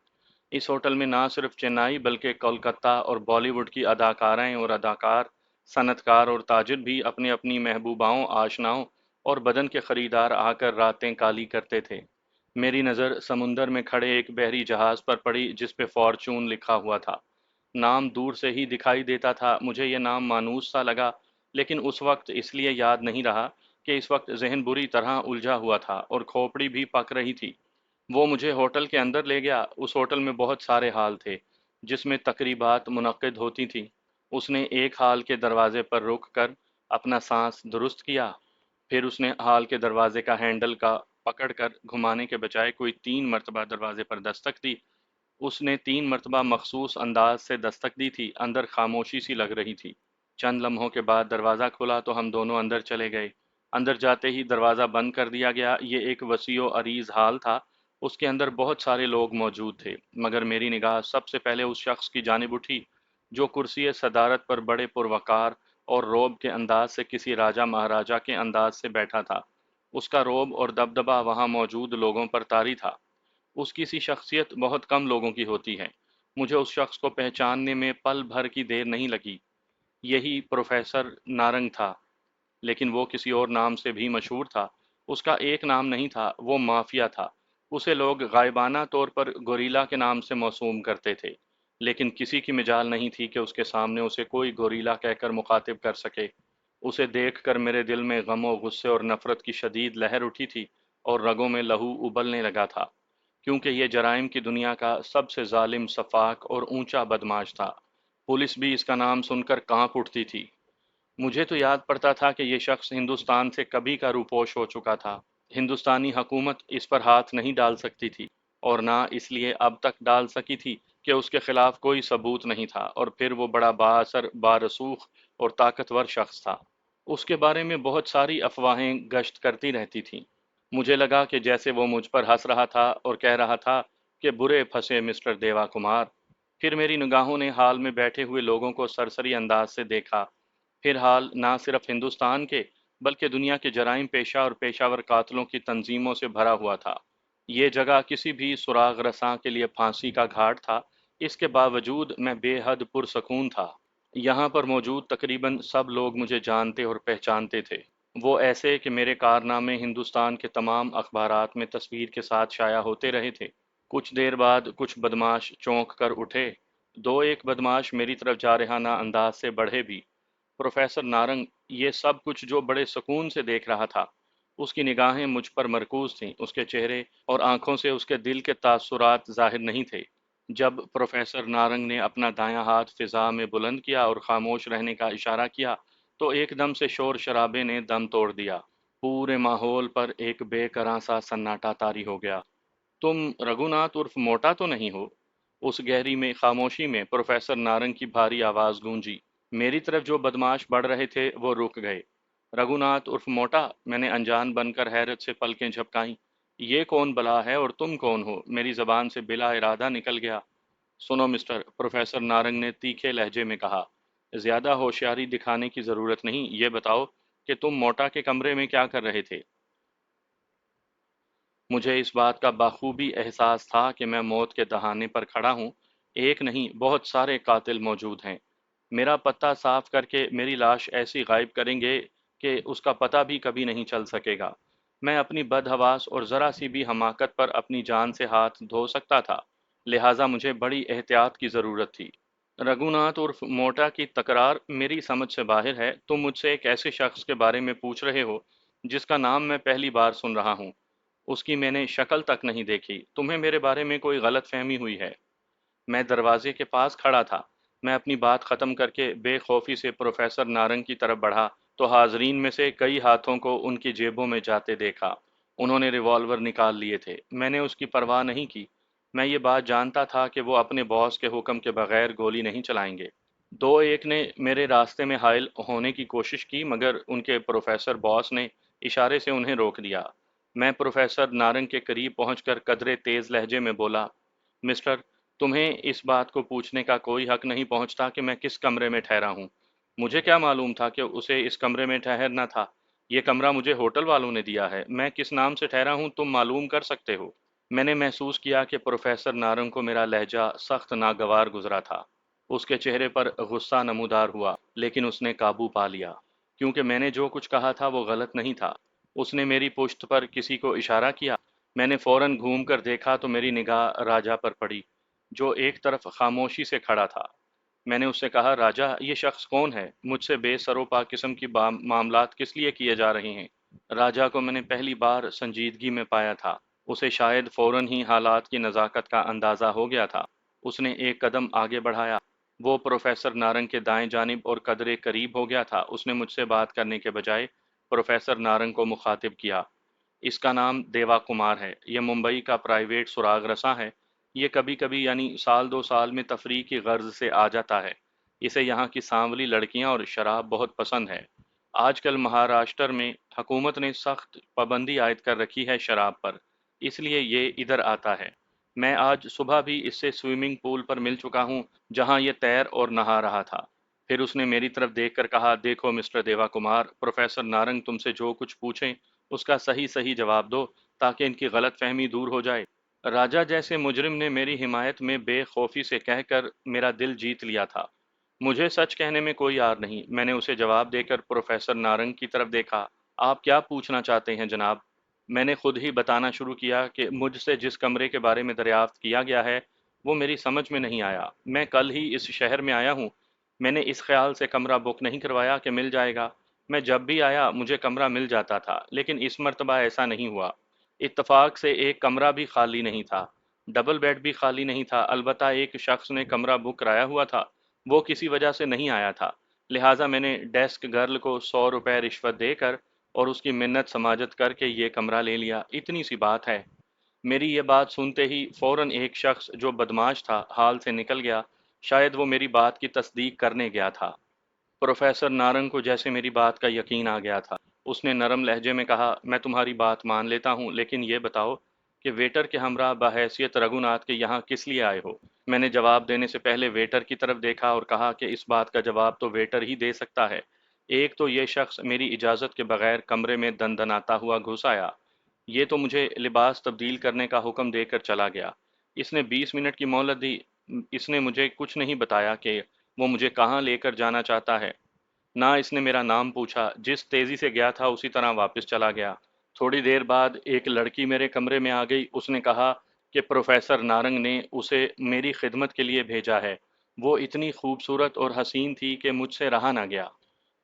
اس ہوٹل میں نہ صرف چنائی بلکہ کولکتہ اور بالی ووڈ کی اداکارائیں اور اداکار، صنعت کار اور تاجر بھی اپنی اپنی محبوباؤں، آشناؤں اور بدن کے خریدار آ کر راتیں کالی کرتے تھے۔ میری نظر سمندر میں کھڑے ایک بحری جہاز پر پڑی جس پہ فارچون لکھا ہوا تھا۔ نام دور سے ہی دکھائی دیتا تھا، مجھے یہ نام مانوس سا لگا، لیکن اس وقت اس لیے یاد نہیں رہا کہ اس وقت ذہن بری طرح الجھا ہوا تھا اور کھوپڑی بھی پک رہی تھی۔ وہ مجھے ہوٹل کے اندر لے گیا۔ اس ہوٹل میں بہت سارے ہال تھے جس میں تقریبات منعقد ہوتی تھیں۔ اس نے ایک ہال کے دروازے پر رک کر اپنا سانس درست کیا، پھر اس نے ہال کے دروازے کا ہینڈل کا پکڑ کر گھمانے کے بجائے کوئی 3 مرتبہ دروازے پر دستک دی۔ اس نے 3 مرتبہ مخصوص انداز سے دستک دی تھی، اندر خاموشی سی لگ رہی تھی۔ چند لمحوں کے بعد دروازہ کھلا تو ہم دونوں اندر چلے گئے۔ اندر جاتے ہی دروازہ بند کر دیا گیا۔ یہ ایک وسیع و عریض ہال تھا، اس کے اندر بہت سارے لوگ موجود تھے، مگر میری نگاہ سب سے پہلے اس شخص کی جانب اٹھی جو کرسی صدارت پر بڑے پروقار اور روب کے انداز سے کسی راجہ مہاراجہ کے انداز سے بیٹھا تھا۔ اس کا روب اور دبدبہ وہاں موجود لوگوں پر طاری تھا۔ اس کی سی شخصیت بہت کم لوگوں کی ہوتی ہے۔ مجھے اس شخص کو پہچاننے میں پل بھر کی دیر نہیں لگی۔ یہی پروفیسر نارنگ تھا، لیکن وہ کسی اور نام سے بھی مشہور تھا۔ اس کا ایک نام نہیں تھا، وہ مافیا تھا۔ اسے لوگ غائبانہ طور پر گوریلا کے نام سے موسوم کرتے تھے، لیکن کسی کی مجال نہیں تھی کہ اس کے سامنے اسے کوئی گوریلا کہہ کر مخاطب کر سکے۔ اسے دیکھ کر میرے دل میں غم و غصے اور نفرت کی شدید لہر اٹھی تھی اور رگوں میں لہو ابلنے لگا تھا۔ کیونکہ یہ جرائم کی دنیا کا سب سے ظالم، سفاک اور اونچا بدماش تھا۔ پولیس بھی اس کا نام سن کر کانپ اٹھتی تھی۔ مجھے تو یاد پڑتا تھا کہ یہ شخص ہندوستان سے کبھی کا روپوش ہو چکا تھا۔ ہندوستانی حکومت اس پر ہاتھ نہیں ڈال سکتی تھی، اور نہ اس لیے اب تک ڈال سکی تھی کہ اس کے خلاف کوئی ثبوت نہیں تھا، اور پھر وہ بڑا بااثر، بارسوخ اور طاقتور شخص تھا۔ اس کے بارے میں بہت ساری افواہیں گشت کرتی رہتی تھیں۔ مجھے لگا کہ جیسے وہ مجھ پر ہنس رہا تھا اور کہہ رہا تھا کہ برے پھنسے مسٹر دیوا کمار۔ پھر میری نگاہوں نے ہال میں بیٹھے ہوئے لوگوں کو سرسری انداز سے دیکھا۔ پھر حال نہ صرف ہندوستان کے بلکہ دنیا کے جرائم پیشہ اور پیشہ ور قاتلوں کی تنظیموں سے بھرا ہوا تھا۔ یہ جگہ کسی بھی سراغ رساں کے لیے پھانسی کا گھاٹ تھا۔ اس کے باوجود میں بے حد پرسکون تھا۔ یہاں پر موجود تقریباً سب لوگ مجھے جانتے اور پہچانتے تھے۔ وہ ایسے کہ میرے کارنامے ہندوستان کے تمام اخبارات میں تصویر کے ساتھ شائع ہوتے رہے تھے۔ کچھ دیر بعد کچھ بدماش چونک کر اٹھے۔ دو ایک بدماش میری طرف جارحانہ انداز سے بڑھے بھی۔ پروفیسر نارنگ یہ سب کچھ جو بڑے سکون سے دیکھ رہا تھا۔ اس کی نگاہیں مجھ پر مرکوز تھیں، اس کے چہرے اور آنکھوں سے اس کے دل کے تاثرات ظاہر نہیں تھے۔ جب پروفیسر نارنگ نے اپنا دایاں ہاتھ فضا میں بلند کیا اور خاموش رہنے کا اشارہ کیا تو ایک دم سے شور شرابے نے دم توڑ دیا۔ پورے ماحول پر ایک بے قراں سا سناٹا طاری ہو گیا۔ تم رگھوناتھ عرف موٹا تو نہیں ہو؟ اس گہری میں خاموشی میں پروفیسر نارنگ کی بھاری آواز گونجی۔ میری طرف جو بدماش بڑھ رہے تھے وہ رک گئے۔ رگھوناتھ عرف موٹا؟ میں نے انجان بن کر حیرت سے پلکیں جھپکائیں۔ یہ کون بلا ہے اور تم کون ہو؟ میری زبان سے بلا ارادہ نکل گیا۔ سنو مسٹر، پروفیسر نارنگ نے تیکھے لہجے میں کہا، زیادہ ہوشیاری دکھانے کی ضرورت نہیں۔ یہ بتاؤ کہ تم موٹا کے کمرے میں کیا کر رہے تھے؟ مجھے اس بات کا بخوبی احساس تھا کہ میں موت کے دہانے پر کھڑا ہوں۔ ایک نہیں، بہت سارے قاتل موجود ہیں۔ میرا پتہ صاف کر کے میری لاش ایسی غائب کریں گے کہ اس کا پتہ بھی کبھی نہیں چل سکے گا۔ میں اپنی بدحواس اور ذرا سی بھی حماقت پر اپنی جان سے ہاتھ دھو سکتا تھا، لہٰذا مجھے بڑی احتیاط کی ضرورت تھی۔ رگھوناتھ عرف موٹا کی تکرار میری سمجھ سے باہر ہے۔ تم مجھ سے ایک ایسے شخص کے بارے میں پوچھ رہے ہو جس کا نام میں پہلی بار سن رہا ہوں۔ اس کی میں نے شکل تک نہیں دیکھی۔ تمہیں میرے بارے میں کوئی غلط فہمی ہوئی ہے؟ میں دروازے کے پاس کھڑا تھا۔ میں اپنی بات ختم کر کے بے خوفی سے پروفیسر نارنگ کی طرف بڑھا تو حاضرین میں سے کئی ہاتھوں کو ان کی جیبوں میں جاتے دیکھا۔ انہوں نے ریوالور نکال لیے تھے۔ میں نے اس کی پرواہ نہیں کی۔ میں یہ بات جانتا تھا کہ وہ اپنے باس کے حکم کے بغیر گولی نہیں چلائیں گے۔ دو ایک نے میرے راستے میں حائل ہونے کی کوشش کی مگر ان کے پروفیسر باس نے اشارے سے انہیں روک دیا۔ میں پروفیسر نارنگ کے قریب پہنچ کر قدرے تیز لہجے میں بولا، مسٹر، تمہیں اس بات کو پوچھنے کا کوئی حق نہیں پہنچتا کہ میں کس کمرے میں ٹھہرا ہوں۔ مجھے کیا معلوم تھا کہ اسے اس کمرے میں ٹھہرنا تھا؟ یہ کمرہ مجھے ہوٹل والوں نے دیا ہے۔ میں کس نام سے ٹھہرا ہوں تم معلوم کر سکتے ہو؟ میں نے محسوس کیا کہ پروفیسر نارنگ کو میرا لہجہ سخت ناگوار گزرا تھا۔ اس کے چہرے پر غصہ نمودار ہوا، لیکن اس نے قابو پا لیا، کیونکہ میں نے جو کچھ کہا تھا وہ غلط نہیں تھا۔ اس نے میری پشت پر کسی کو اشارہ کیا۔ میں نے فوراً گھوم کر دیکھا تو میری نگاہ راجا پر پڑی، جو ایک طرف خاموشی سے کھڑا تھا۔ میں نے اس سے کہا، راجا، یہ شخص کون ہے؟ مجھ سے بے سر و پا قسم کی معاملات کس لیے کیے جا رہے ہیں؟ راجا کو میں نے پہلی بار سنجیدگی میں پایا تھا۔ اسے شاید فوراً ہی حالات کی نزاکت کا اندازہ ہو گیا تھا۔ اس نے ایک قدم آگے بڑھایا۔ وہ پروفیسر نارنگ کے دائیں جانب اور قدرے قریب ہو گیا تھا۔ اس نے مجھ سے بات کرنے کے بجائے پروفیسر نارنگ کو مخاطب کیا۔ اس کا نام دیوا کمار ہے۔ یہ ممبئی کا پرائیویٹ سراغ رساں ہے۔ یہ کبھی کبھی یعنی سال دو سال میں تفریح کی غرض سے آ جاتا ہے۔ اسے یہاں کی سانولی لڑکیاں اور شراب بہت پسند ہے۔ آج کل مہاراشٹر میں حکومت نے سخت پابندی عائد کر رکھی ہے شراب پر، اس لیے یہ ادھر آتا ہے۔ میں آج صبح بھی اس سے سوئمنگ پول پر مل چکا ہوں جہاں یہ تیر اور نہا رہا تھا۔ پھر اس نے میری طرف دیکھ کر کہا، دیکھو مسٹر دیوا کمار، پروفیسر نارنگ تم سے جو کچھ پوچھیں اس کا صحیح صحیح جواب دو تاکہ ان کی غلط فہمی دور ہو جائے۔ راجا جیسے مجرم نے میری حمایت میں بے خوفی سے کہہ کر میرا دل جیت لیا تھا۔ مجھے سچ کہنے میں کوئی عار نہیں۔ میں نے اسے جواب دے کر پروفیسر نارنگ کی طرف دیکھا۔ آپ کیا پوچھنا چاہتے ہیں جناب؟ میں نے خود ہی بتانا شروع کیا کہ مجھ سے جس کمرے کے بارے میں دریافت کیا گیا ہے وہ میری سمجھ میں نہیں آیا۔ میں کل ہی اس شہر میں آیا ہوں۔ میں نے اس خیال سے کمرہ بک نہیں کروایا کہ مل جائے گا۔ میں جب بھی آیا مجھے کمرہ مل جاتا تھا، لیکن اس مرتبہ ایسا نہیں ہوا۔ اتفاق سے ایک کمرہ بھی خالی نہیں تھا، ڈبل بیڈ بھی خالی نہیں تھا، البتہ ایک شخص نے کمرہ بک کرایا ہوا تھا، وہ کسی وجہ سے نہیں آیا تھا، لہٰذا میں نے ڈیسک گرل کو 100 روپے رشوت دے کر اور اس کی منت سماجت کر کے یہ کمرہ لے لیا، اتنی سی بات ہے۔ میری یہ بات سنتے ہی فوراً ایک شخص جو بدماش تھا حال سے نکل گیا، شاید وہ میری بات کی تصدیق کرنے گیا تھا۔ پروفیسر نارنگ کو جیسے میری بات کا یقین آ گیا تھا، اس نے نرم لہجے میں کہا، میں تمہاری بات مان لیتا ہوں، لیکن یہ بتاؤ کہ ویٹر کے ہمراہ بحیثیت رگھوناتھ کے یہاں کس لیے آئے ہو؟ میں نے جواب دینے سے پہلے ویٹر کی طرف دیکھا اور کہا کہ اس بات کا جواب تو ویٹر ہی دے سکتا ہے۔ ایک تو یہ شخص میری اجازت کے بغیر کمرے میں دن دناتا ہوا گھس آیا، یہ تو مجھے لباس تبدیل کرنے کا حکم دے کر چلا گیا۔ اس نے 20 منٹ کی مہلت دی، اس نے مجھے کچھ نہیں بتایا کہ وہ مجھے کہاں لے کر جانا چاہتا ہے، نہ اس نے میرا نام پوچھا، جس تیزی سے گیا تھا اسی طرح واپس چلا گیا۔ تھوڑی دیر بعد ایک لڑکی میرے کمرے میں آ گئی، اس نے کہا کہ پروفیسر نارنگ نے اسے میری خدمت کے لیے بھیجا ہے۔ وہ اتنی خوبصورت اور حسین تھی کہ مجھ سے رہا نہ گیا۔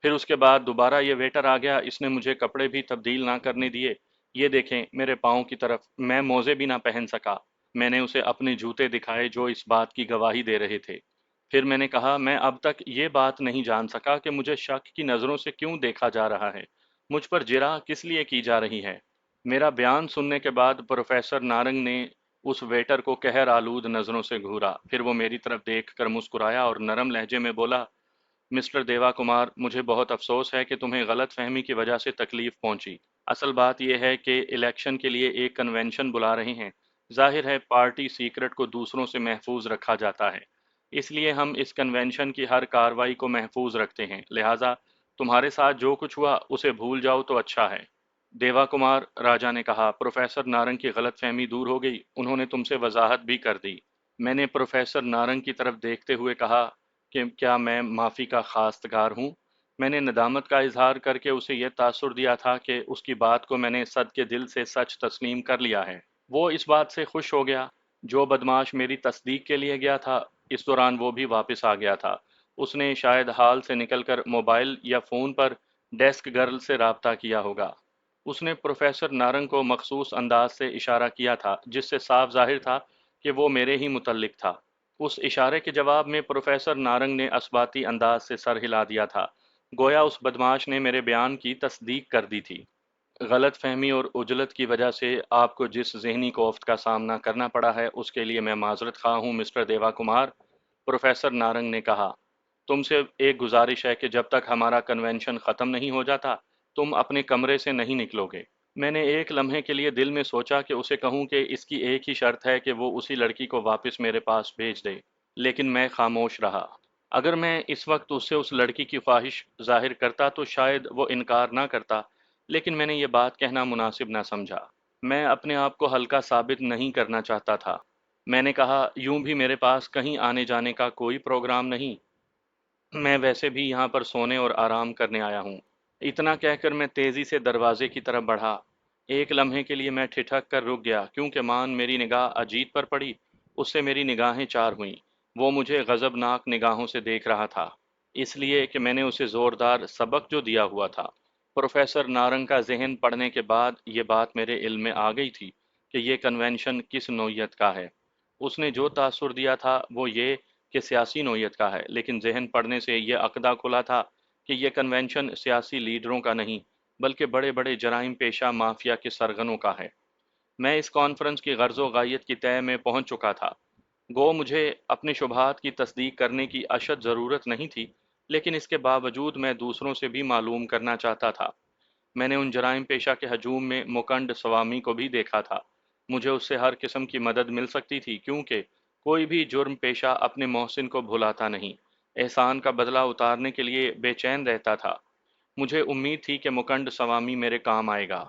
پھر اس کے بعد دوبارہ یہ ویٹر آ گیا، اس نے مجھے کپڑے بھی تبدیل نہ کرنے دیے، یہ دیکھیں میرے پاؤں کی طرف، میں موزے بھی نہ پہن سکا۔ میں نے اسے اپنے جوتے دکھائے جو اس بات کی گواہی دے رہے تھے۔ پھر میں نے کہا، میں اب تک یہ بات نہیں جان سکا کہ مجھے شک کی نظروں سے کیوں دیکھا جا رہا ہے، مجھ پر جرح کس لیے کی جا رہی ہے۔ میرا بیان سننے کے بعد پروفیسر نارنگ نے اس ویٹر کو قہر آلود نظروں سے گھورا، پھر وہ میری طرف دیکھ کر مسکرایا اور نرم لہجے میں بولا، مسٹر دیوا کمار، مجھے بہت افسوس ہے کہ تمہیں غلط فہمی کی وجہ سے تکلیف پہنچی۔ اصل بات یہ ہے کہ الیکشن کے لیے ایک کنونشن بلا رہے ہیں، ظاہر ہے پارٹی سیکرٹ کو دوسروں سے محفوظ رکھا جاتا ہے، اس لیے ہم اس کنونشن کی ہر کارروائی کو محفوظ رکھتے ہیں، لہٰذا تمہارے ساتھ جو کچھ ہوا اسے بھول جاؤ تو اچھا ہے۔ دیوا کمار، راجا نے کہا، پروفیسر نارنگ کی غلط فہمی دور ہو گئی، انہوں نے تم سے وضاحت بھی کر دی۔ میں نے پروفیسر نارنگ کی طرف دیکھتے ہوئے کہا کہ کیا میں معافی کا خواستگار ہوں؟ میں نے ندامت کا اظہار کر کے اسے یہ تاثر دیا تھا کہ اس کی بات کو میں نے صد کے دل سے سچ تسلیم کر لیا ہے۔ وہ اس بات سے خوش ہو گیا، جو بدماش میری تصدیق کے لیے گیا تھا اس دوران وہ بھی واپس آ گیا تھا۔ اس نے شاید حال سے نکل کر موبائل یا فون پر ڈیسک گرل سے رابطہ کیا ہوگا۔ اس نے پروفیسر نارنگ کو مخصوص انداز سے اشارہ کیا تھا جس سے صاف ظاہر تھا کہ وہ میرے ہی متعلق تھا۔ اس اشارے کے جواب میں پروفیسر نارنگ نے اثباتی انداز سے سر ہلا دیا تھا، گویا اس بدماش نے میرے بیان کی تصدیق کر دی تھی۔ غلط فہمی اور عجلت کی وجہ سے آپ کو جس ذہنی کوفت کا سامنا کرنا پڑا ہے اس کے لیے میں معذرت خواہ ہوں مسٹر دیوا کمار، پروفیسر نارنگ نے کہا۔ تم سے ایک گزارش ہے کہ جب تک ہمارا کنونشن ختم نہیں ہو جاتا تم اپنے کمرے سے نہیں نکلو گے۔ میں نے ایک لمحے کے لیے دل میں سوچا کہ اسے کہوں کہ اس کی ایک ہی شرط ہے کہ وہ اسی لڑکی کو واپس میرے پاس بھیج دے، لیکن میں خاموش رہا۔ اگر میں اس وقت اس سے اس لڑکی کی خواہش ظاہر کرتا تو شاید وہ انکار نہ کرتا، لیکن میں نے یہ بات کہنا مناسب نہ سمجھا۔ میں اپنے آپ کو ہلکا ثابت نہیں کرنا چاہتا تھا۔ میں نے کہا، یوں بھی میرے پاس کہیں آنے جانے کا کوئی پروگرام نہیں، میں ویسے بھی یہاں پر سونے اور آرام کرنے آیا ہوں۔ اتنا کہہ کر میں تیزی سے دروازے کی طرف بڑھا۔ ایک لمحے کے لیے میں ٹھٹک کر رک گیا کیونکہ مان میری نگاہ اجیت پر پڑی، اس سے میری نگاہیں چار ہوئیں۔ وہ مجھے غضبناک نگاہوں سے دیکھ رہا تھا، اس لیے کہ میں نے اسے زوردار سبق جو دیا ہوا تھا۔ پروفیسر نارنگ کا ذہن پڑھنے کے بعد یہ بات میرے علم میں آ گئی تھی کہ یہ کنونشن کس نوعیت کا ہے۔ اس نے جو تاثر دیا تھا وہ یہ کہ سیاسی نوعیت کا ہے، لیکن ذہن پڑھنے سے یہ عقدہ کھلا تھا کہ یہ کنونشن سیاسی لیڈروں کا نہیں بلکہ بڑے بڑے جرائم پیشہ مافیا کے سرغنوں کا ہے۔ میں اس کانفرنس کی غرض و غایت کی طے میں پہنچ چکا تھا، گو مجھے اپنے شبہات کی تصدیق کرنے کی اشد ضرورت نہیں تھی، لیکن اس کے باوجود میں دوسروں سے بھی معلوم کرنا چاہتا تھا۔ میں نے ان جرائم پیشہ کے ہجوم میں مکنڈ سوامی کو بھی دیکھا تھا، مجھے اس سے ہر قسم کی مدد مل سکتی تھی کیونکہ کوئی بھی جرم پیشہ اپنے محسن کو بھلاتا نہیں، احسان کا بدلہ اتارنے کے لیے بے چین رہتا تھا۔ مجھے امید تھی کہ مکنڈ سوامی میرے کام آئے گا۔